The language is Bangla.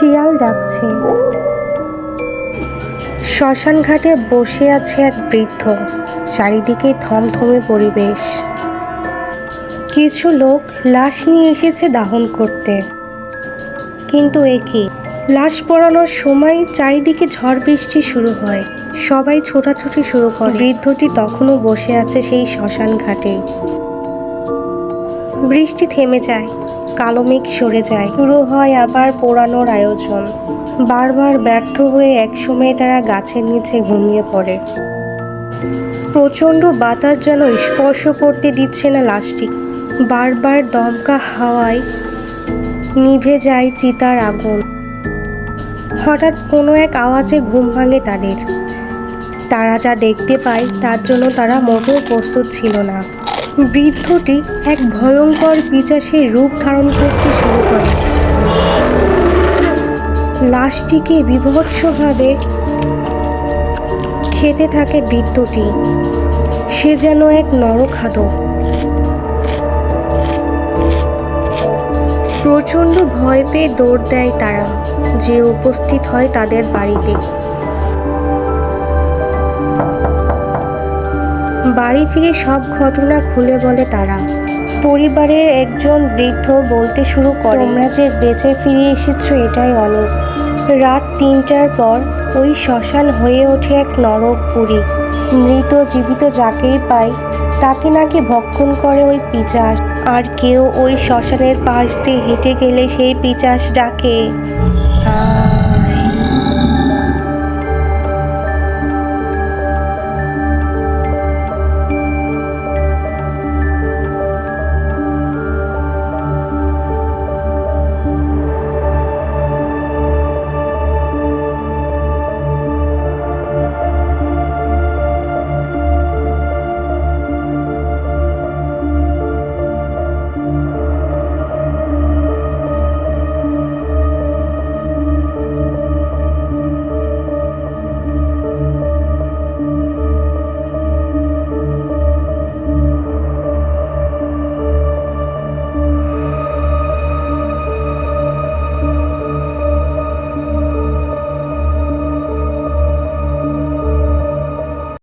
শিয়াল ডাকছে। শ্মশান ঘাটে বসে আছে এক বৃদ্ধ, চারিদিকে থমথমে পরিবেশ। কিছু লোক লাশ নিয়ে এসেছে দাহন করতে, কিন্তু একে লাশ পোড়ানোর সময় চারিদিকে ঝড় বৃষ্টি শুরু হয়। সবাই ছোটাছুটি শুরু করে। বৃদ্ধটি তখনও বসে আছে সেই শ্মশান ঘাটে। বৃষ্টি থেমে যায়, কালো মেঘ সরে যায়, শুরু হয় আবার পোড়ানোর আয়োজন। বারবার ব্যর্থ হয়ে একসময় তারা গাছের নিচে ঘুমিয়ে পড়ে। প্রচণ্ড বাতাস যেন স্পর্শ করতে দিচ্ছে না লাশটি। বারবার দমকা হাওয়ায় নিভে যায় চিতার আগুন। হঠাৎ কোনো এক আওয়াজে ঘুম ভাঙে তাদের। তারা যা দেখতে পায় তার জন্য তারা মোটেও প্রস্তুত ছিল না। বৃদ্ধটি এক ভয়ঙ্কর পিশাচের রূপ ধারণ করতে শুরু করে। লাশটিকে বীভৎসভাবে খেতে থাকে বৃদ্ধটি। সে যেন এক নরখাদক। প্রচণ্ড ভয় পেয়ে দৌড় দেয় তারা, যে উপস্থিত হয় তাদের বাড়িতে। বাড়ি ফিরে সব ঘটনা খুলে বলে তারা। পরিবারের একজন বৃদ্ধ বলতে শুরু করে, তোমরা যে বেঁচে ফিরে এসেছো এটাই অনেক। রাত ৩টার পর ওই শ্মশান হয়ে ওঠে এক নরকপুরী। মৃত জীবিত যাকেই পায় তাকে নাকি ভক্ষণ করে ওই পিশাচ। আর কেউ ওই শ্মশানের পাশ দিয়ে হেঁটে গেলে সেই পিশাচ ডাকে,